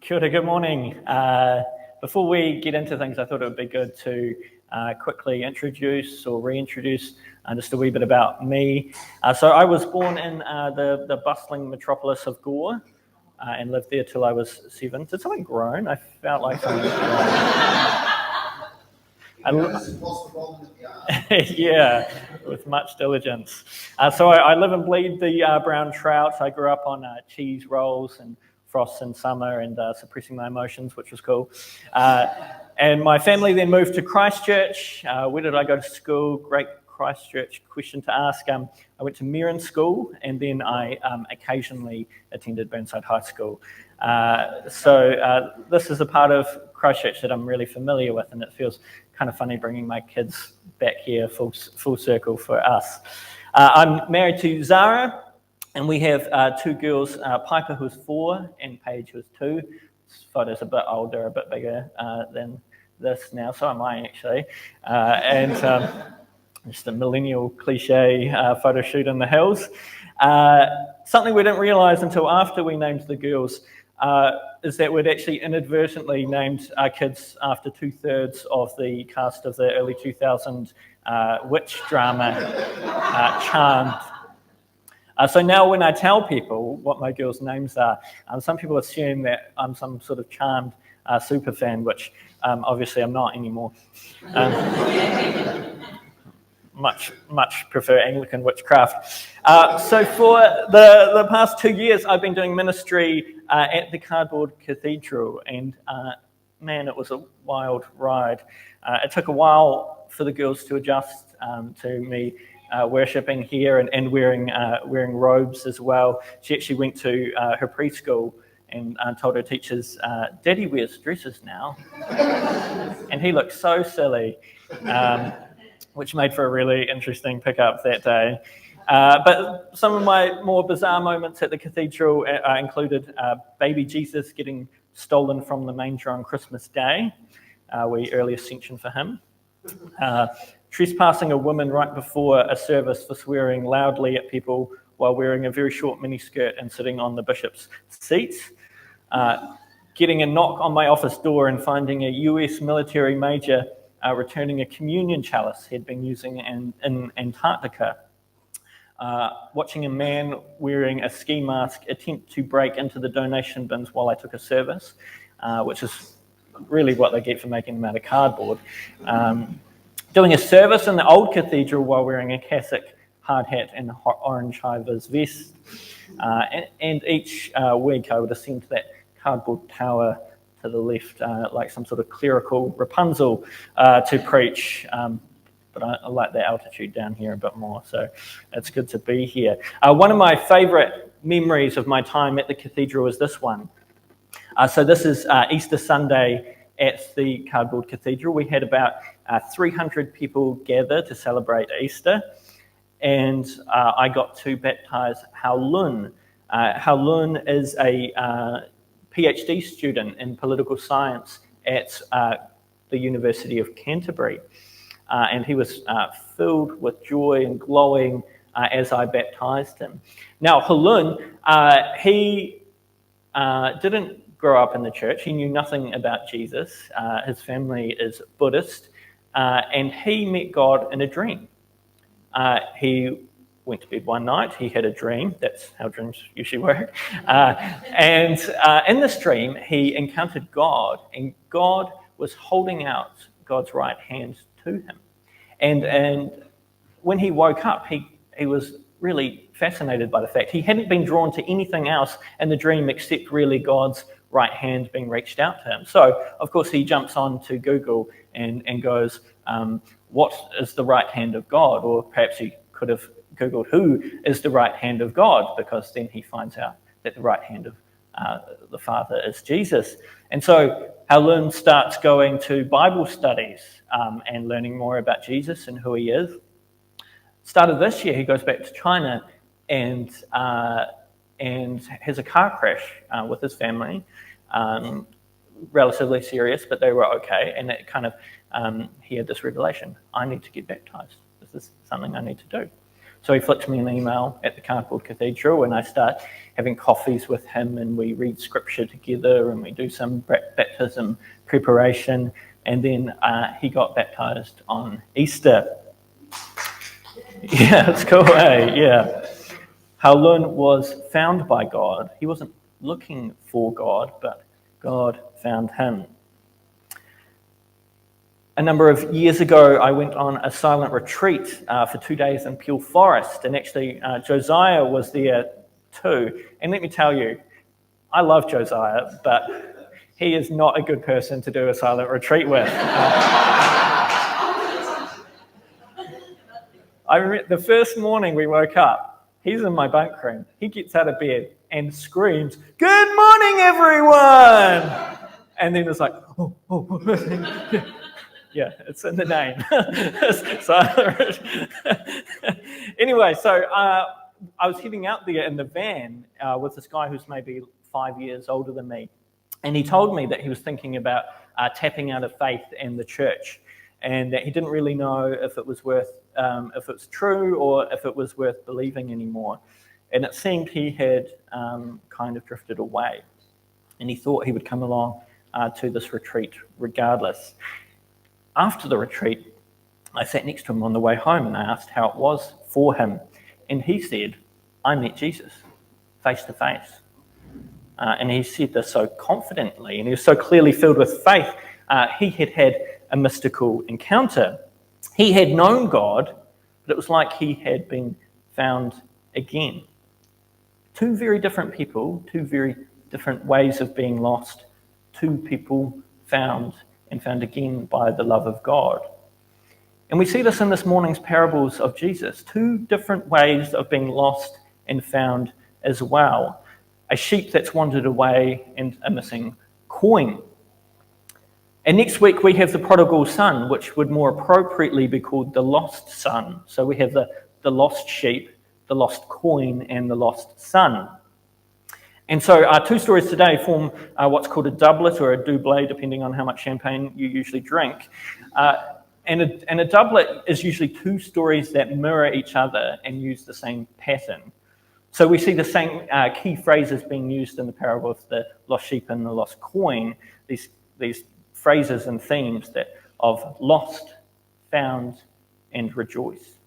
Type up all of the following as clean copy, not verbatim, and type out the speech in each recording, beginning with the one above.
Kia ora, good morning. Before we get into things, I thought it would be good to quickly introduce or reintroduce just a wee bit about me. So I was born in the bustling metropolis of Gore and lived there till I was 7. Did something groan? I felt like something groaned. Yeah, with much diligence. So I live and bleed the brown trout. I grew up on cheese rolls and frosts in summer and suppressing my emotions, which was cool. And my family then moved to Christchurch. Where did I go to school? Great Christchurch question to ask. I went to Merrin School, and then I occasionally attended Burnside High School. So this is a part of Christchurch that I'm really familiar with, and it feels kind of funny bringing my kids back here full circle for us. I'm married to Zara, and we have 2 girls, Piper, who's 4, and Paige, who's 2. This photo's a bit older, a bit bigger than this now, so am I actually. And just a millennial cliche photo shoot in the hills. Something we didn't realise until after we named the girls is that we'd actually inadvertently named our kids after 2/3 of the cast of the early 2000 witch drama Charmed. So now when I tell people what my girls' names are, some people assume that I'm some sort of Charmed super fan, which obviously I'm not anymore. Much prefer Anglican witchcraft. So for the past 2 years, I've been doing ministry at the Cardboard Cathedral, and man, it was a wild ride. It took a while for the girls to adjust to me worshipping here and wearing robes as well. She actually went to her preschool and told her teachers, "Daddy wears dresses now," and he looked so silly. Which made for a really interesting pickup that day. But some of my more bizarre moments at the cathedral included baby Jesus getting stolen from the manger on Christmas Day, early ascension for him, trespassing a woman right before a service for swearing loudly at people while wearing a very short miniskirt and sitting on the bishop's seat, getting a knock on my office door and finding a US military major returning a communion chalice he'd been using in Antarctica, watching a man wearing a ski mask attempt to break into the donation bins while I took a service, which is really what they get for making them out of cardboard, doing a service in the old cathedral while wearing a cassock, hard hat, and a orange high-vis vest, and each week I would ascend to that cardboard tower to the left, like some sort of clerical Rapunzel to preach. But I like the altitude down here a bit more, so it's good to be here. One of my favourite memories of my time at the cathedral is this one. So this is Easter Sunday at the Cardboard Cathedral. We had about 300 people gather to celebrate Easter, and I got to baptise Hao Lun. Hao Lun is a PhD student in political science at the University of Canterbury. And he was filled with joy and glowing as I baptized him. Now, Halun, he didn't grow up in the church. He knew nothing about Jesus. His family is Buddhist. And he met God in a dream. He went to bed one night, he had a dream. That's how dreams usually work. And in this dream, he encountered God, and God was holding out God's right hand to him. And when he woke up, he was really fascinated by the fact he hadn't been drawn to anything else in the dream except really God's right hand being reached out to him. So, of course, he jumps on to Google and goes, what is the right hand of God? Or perhaps he could have Googled who is the right hand of God, because then he finds out that the right hand of the Father is Jesus. And so Halun starts going to Bible studies and learning more about Jesus and who he is. Start of this year, he goes back to China and has a car crash with his family. Relatively serious, but they were okay. And it kind of, he had this revelation: I need to get baptized. This is something I need to do. So he flicked me an email at the Cardboard Cathedral, and I start having coffees with him, and we read scripture together, and we do some baptism preparation, and then he got baptized on Easter. Yeah, it's cool, eh? Yeah. Haolun was found by God. He wasn't looking for God, but God found him. A number of years ago, I went on a silent retreat for 2 days in Peel Forest, and actually Josiah was there too. And let me tell you, I love Josiah, but he is not a good person to do a silent retreat with. I remember the first morning we woke up, he's in my bunk room. He gets out of bed and screams, "Good morning, everyone!" And then it's like, oh. Yeah, it's in the name. Anyway, so I was heading out there in the van with this guy who's maybe 5 years older than me. And he told me that he was thinking about tapping out of faith and the church, and that he didn't really know if it was true or if it was worth believing anymore. And it seemed he had kind of drifted away. And he thought he would come along to this retreat regardless. After the retreat, I sat next to him on the way home and I asked how it was for him. And he said, "I met Jesus face to face." And he said this so confidently, and he was so clearly filled with faith. He had had a mystical encounter. He had known God, but it was like he had been found again. Two very different people, two very different ways of being lost, two people found and found again by the love of God. And we see this in this morning's parables of Jesus, two different ways of being lost and found as well. A sheep that's wandered away and a missing coin. And next week we have the prodigal son, which would more appropriately be called the lost son. So we have the lost sheep, the lost coin, and the lost son. And so our two stories today form what's called a doublet or a doublé, depending on how much champagne you usually drink. And a doublet is usually two stories that mirror each other and use the same pattern. So we see the same key phrases being used in the parable of the lost sheep and the lost coin, these phrases and themes of lost, found, and rejoice.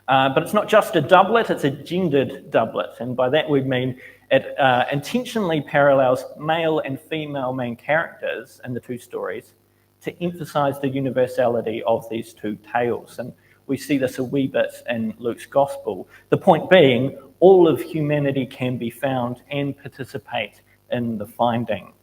But it's not just a doublet, it's a gendered doublet. And by that we mean it intentionally parallels male and female main characters in the two stories to emphasize the universality of these two tales. And we see this a wee bit in Luke's gospel. The point being, all of humanity can be found and participate in the finding.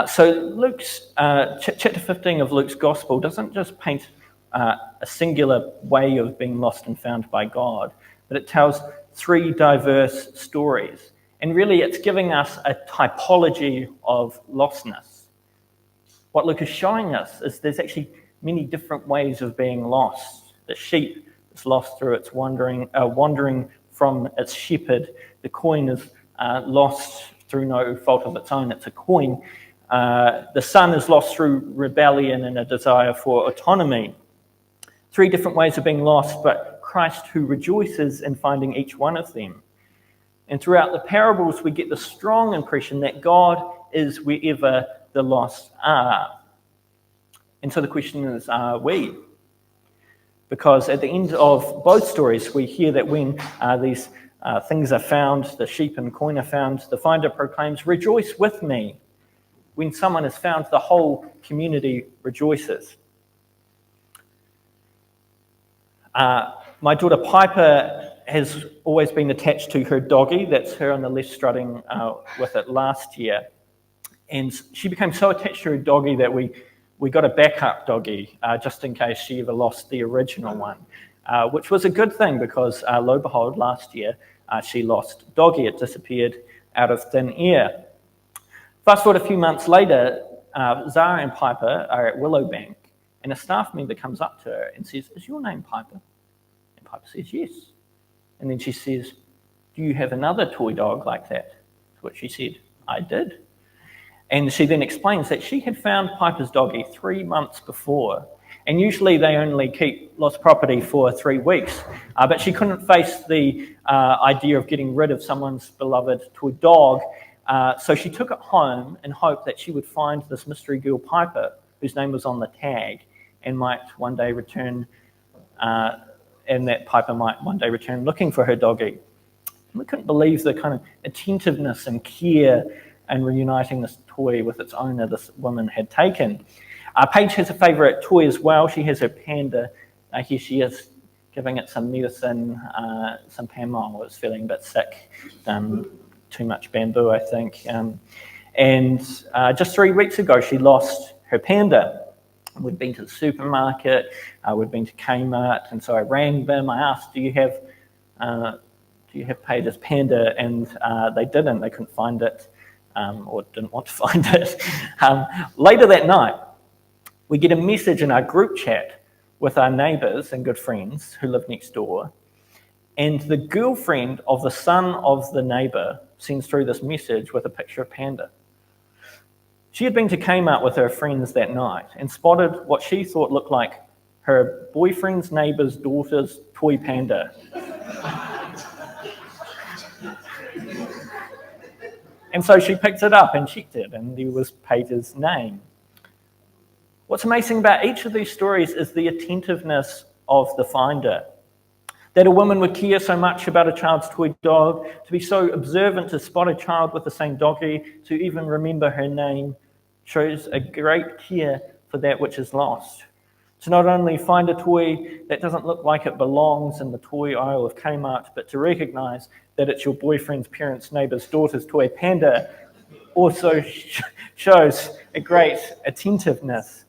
So Luke's chapter 15 of Luke's gospel doesn't just paint a singular way of being lost and found by God, but it tells three diverse stories. And really it's giving us a typology of lostness. What Luke is showing us is there's actually many different ways of being lost. The sheep is lost through its wandering from its shepherd. The coin is lost through no fault of its own. It's a coin. The son is lost through rebellion and a desire for autonomy. Three different ways of being lost, but Christ who rejoices in finding each one of them. And throughout the parables, we get the strong impression that God is wherever the lost are. And so the question is, are we? Because at the end of both stories, we hear that when these things are found, the sheep and coin are found, the finder proclaims, "Rejoice with me." When someone is found, the whole community rejoices. My daughter Piper has always been attached to her doggy. That's her on the left strutting with it last year. And she became so attached to her doggy that we got a backup doggy just in case she ever lost the original one, which was a good thing because lo and behold, last year she lost doggy. It disappeared out of thin air. Fast forward a few months later, Zara and Piper are at Willowbank, and a staff member comes up to her and says, "Is your name Piper?" And Piper says, "Yes." And then she says, "Do you have another toy dog like that?" To which she said, "I did." And she then explains that she had found Piper's doggy 3 months before, And usually they only keep lost property for 3 weeks. But she couldn't face the idea of getting rid of someone's beloved toy dog. So she took it home in hope that she would find this mystery girl Piper, whose name was on the tag, and might one day return, and that Piper might one day return looking for her doggy. We couldn't believe the kind of attentiveness and care and reuniting this toy with its owner this woman had taken. Paige has a favourite toy as well. She has her panda. Here she is giving it some medicine, some Pamol. It was feeling a bit sick, too much bamboo, I think. And just 3 weeks ago, she lost her panda. We'd been to the supermarket, we'd been to Kmart, and so I rang them. I asked, do you have Paige's panda? And they didn't. They couldn't find it, or didn't want to find it. Later that night, we get a message in our group chat with our neighbours and good friends who live next door, and the girlfriend of the son of the neighbour sends through this message with a picture of Panda. She had been to Kmart with her friends that night and spotted what she thought looked like her boyfriend's neighbour's daughter's toy panda. And so she picked it up and checked it, and there was Paige's name. What's amazing about each of these stories is the attentiveness of the finder. That a woman would care so much about a child's toy dog, to be so observant to spot a child with the same doggy, to even remember her name, shows a great care for that which is lost. To not only find a toy that doesn't look like it belongs in the toy aisle of Kmart, but to recognise that it's your boyfriend's parents' neighbour's daughter's toy panda also shows a great attentiveness.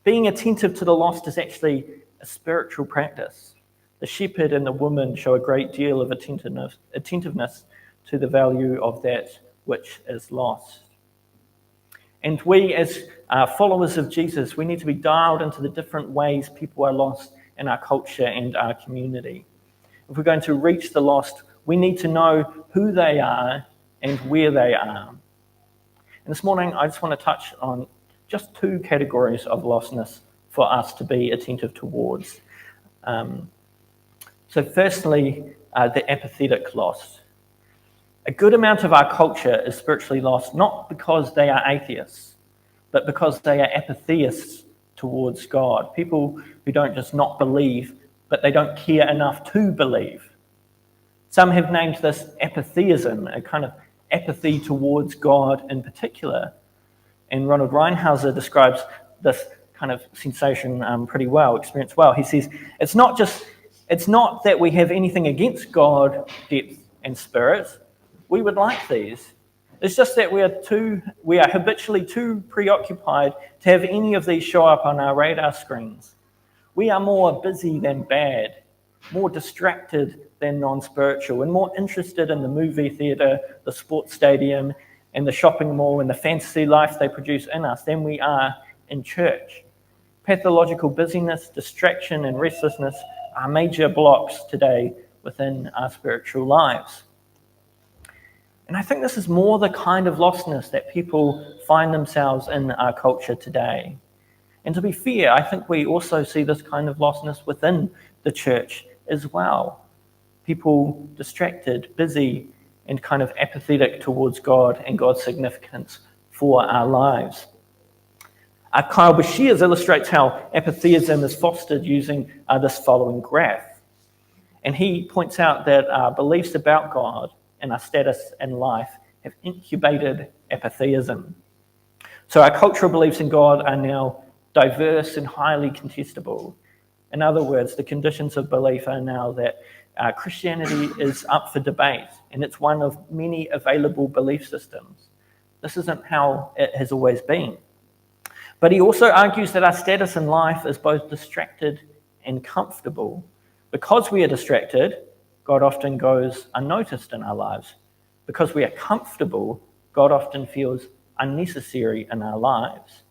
Being attentive to the lost is actually a spiritual practice. The shepherd and the woman show a great deal of attentiveness to the value of that which is lost. And we, as followers of Jesus, we need to be dialed into the different ways people are lost in our culture and our community. If we're going to reach the lost, we need to know who they are and where they are. And this morning, I just want to touch on just 2 categories of lostness for us to be attentive towards. So firstly, the apathetic lost. A good amount of our culture is spiritually lost, not because they are atheists, but because they are apatheists towards God. People who don't just not believe, but they don't care enough to believe. Some have named this apatheism, a kind of apathy towards God in particular. And Ronald Reinhauser describes this kind of sensation experience well. He says, it's not that we have anything against God, depth, and spirit. We would like these. It's just that we are habitually too preoccupied to have any of these show up on our radar screens. We are more busy than bad, more distracted than non-spiritual, and more interested in the movie theatre, the sports stadium, and the shopping mall and the fantasy life they produce in us than we are in church. Pathological busyness, distraction, and restlessness are major blocks today within our spiritual lives. And I think this is more the kind of lostness that people find themselves in our culture today. And to be fair, I think we also see this kind of lostness within the church as well. People distracted, busy, and kind of apathetic towards God and God's significance for our lives. Kyle Bashirs illustrates how apatheism is fostered using this following graph. And he points out that our beliefs about God and our status in life have incubated apatheism. So our cultural beliefs in God are now diverse and highly contestable. In other words, the conditions of belief are now that Christianity is up for debate, and it's one of many available belief systems. This isn't how it has always been. But he also argues that our status in life is both distracted and comfortable. Because we are distracted, God often goes unnoticed in our lives. Because we are comfortable, God often feels unnecessary in our lives.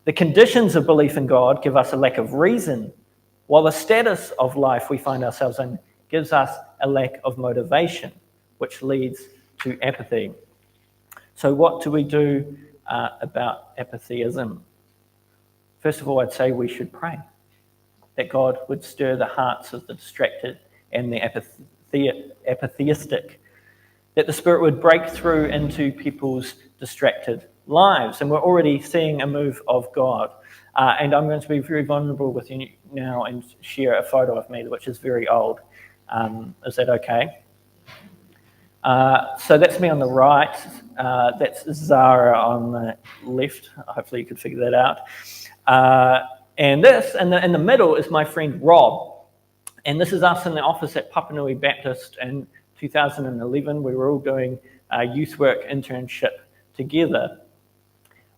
The conditions of belief in God give us a lack of reason, while the status of life we find ourselves in gives us a lack of motivation, which leads to apathy. So what do we do about apatheism? First of all, I'd say we should pray that God would stir the hearts of the distracted and the apatheistic, that the Spirit would break through into people's distracted lives. And we're already seeing a move of God. And I'm going to be very vulnerable with you now and share a photo of me, which is very old. Is that okay? So that's me on the right. That's Zara on the left. Hopefully you could figure that out. And this, in the middle, is my friend Rob. And this is us in the office at Papanui Baptist in 2011. We were all doing a youth work internship together.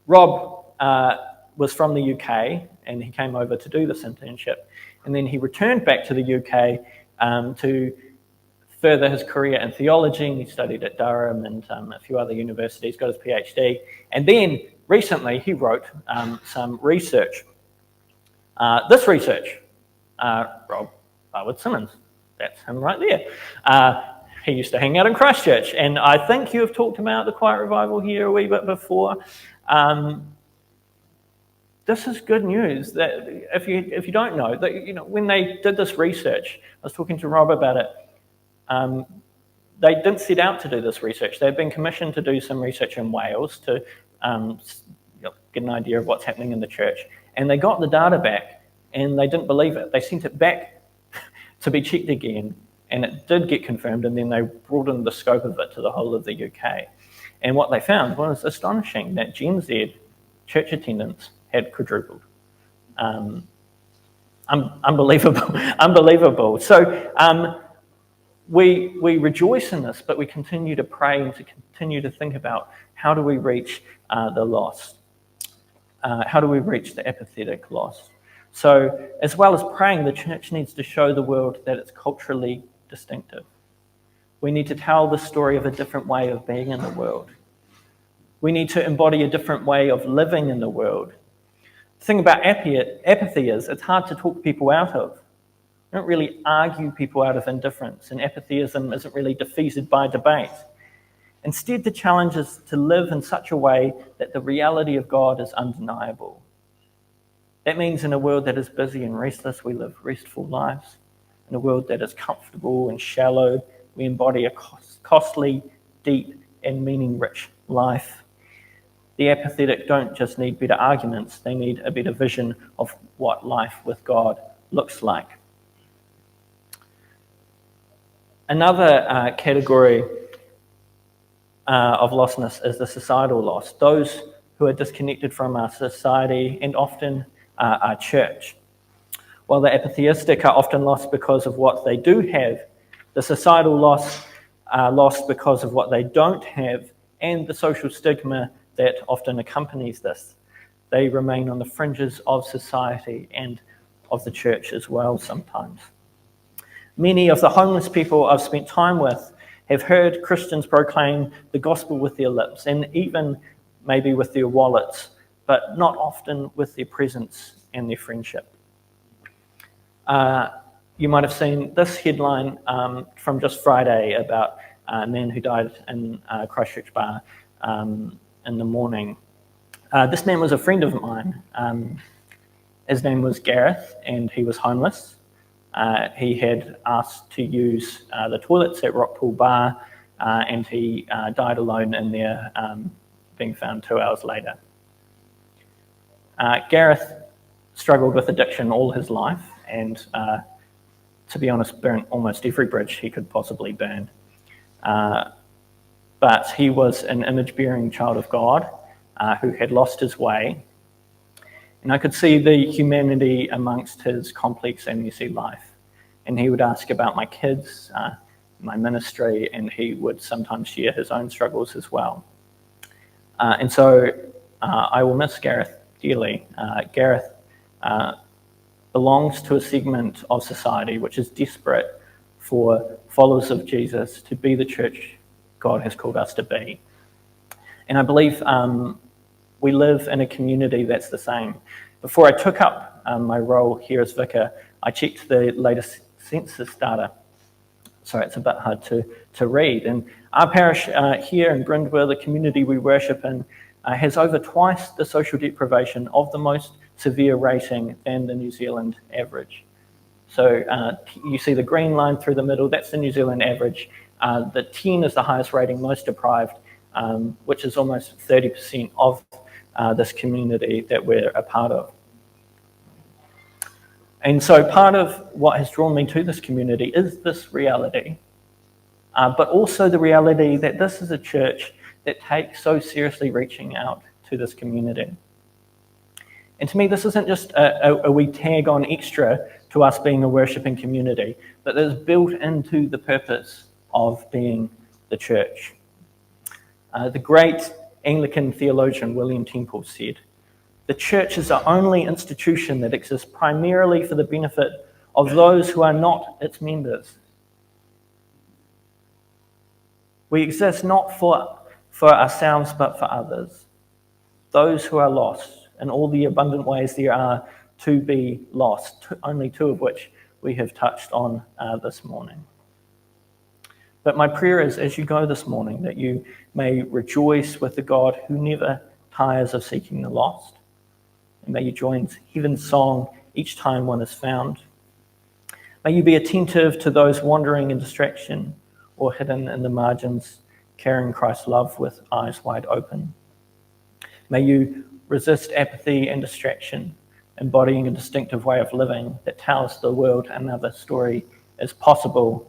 Rob was from the UK, and he came over to do this internship. And then he returned back to the UK to further his career in theology, and he studied at Durham and a few other universities, got his PhD. And then recently he wrote some research. This research, Rob Barwood-Simmons, that's him right there. He used to hang out in Christchurch, and I think you have talked about the Quiet Revival here a wee bit before. This is good news. That if you don't know, that when they did this research, I was talking to Rob about it. They didn't set out to do this research. They'd been commissioned to do some research in Wales to get an idea of what's happening in the church. And they got the data back, and they didn't believe it. They sent it back to be checked again, and it did get confirmed, and then they broadened the scope of it to the whole of the UK. And what they found was astonishing, that Gen Z church attendance had quadrupled. Unbelievable. So we rejoice in this, but we continue to pray and to continue to think about how do we reach the lost? How do we reach the apathetic lost? So as well as praying, the church needs to show the world that it's culturally distinctive. We need to tell the story of a different way of being in the world. We need to embody a different way of living in the world. The thing about apathy is it's hard to talk people out of. You don't really argue people out of indifference, and apatheism isn't really defeated by debate. Instead, the challenge is to live in such a way that the reality of God is undeniable. That means in a world that is busy and restless, we live restful lives. In a world that is comfortable and shallow, we embody a costly, deep, and meaning-rich life. The apathetic don't just need better arguments, they need a better vision of what life with God looks like. Another category of lostness is the societal lost, those who are disconnected from our society and often our church. While the apatheistic are often lost because of what they do have, the societal lost are lost because of what they don't have and the social stigma that often accompanies this. They remain on the fringes of society and of the church as well sometimes. Many of the homeless people I've spent time with have heard Christians proclaim the gospel with their lips and even maybe with their wallets, but not often with their presence and their friendship. You might have seen this headline from just Friday about a man who died in a Christchurch bar in the morning. This man was a friend of mine. His name was Gareth, and he was homeless. He had asked to use the toilets at Rockpool Bar, and he died alone in there, being found 2 hours later. Gareth struggled with addiction all his life, and to be honest, burnt almost every bridge he could possibly burn. But he was an image-bearing child of God who had lost his way. And I could see the humanity amongst his complex and messy life. And he would ask about my kids, my ministry, and he would sometimes share his own struggles as well. And so I will miss Gareth dearly. Gareth belongs to a segment of society which is desperate for followers of Jesus to be the church God has called us to be. And I believe we live in a community that's the same. Before I took up my role here as vicar, I checked the latest census data. Sorry, it's a bit hard to read. And our parish here in Brindwell, the community we worship in, has over twice the social deprivation of the most severe rating than the New Zealand average. So you see the green line through the middle, that's the New Zealand average. The 10 is the highest rating, most deprived, which is almost 30% of this community that we're a part of. And so part of what has drawn me to this community is this reality, but also the reality that this is a church that takes so seriously reaching out to this community. And to me, this isn't just a wee tag on extra to us being a worshipping community, but it is built into the purpose of being the church. The great Anglican theologian William Temple said, "The church is the only institution that exists primarily for the benefit of those who are not its members." We exist not for ourselves, but for others, those who are lost, in all the abundant ways there are to be lost, only two of which we have touched on this morning. But my prayer is, as you go this morning, that you may rejoice with the God who never tires of seeking the lost. And may you join heaven's song each time one is found. May you be attentive to those wandering in distraction or hidden in the margins, carrying Christ's love with eyes wide open. May you resist apathy and distraction, embodying a distinctive way of living that tells the world another story is possible.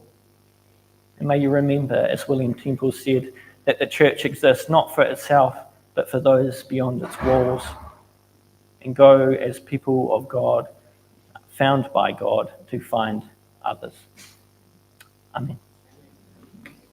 And may you remember, as William Temple said, that the church exists not for itself, but for those beyond its walls. And go as people of God, found by God, to find others. Amen.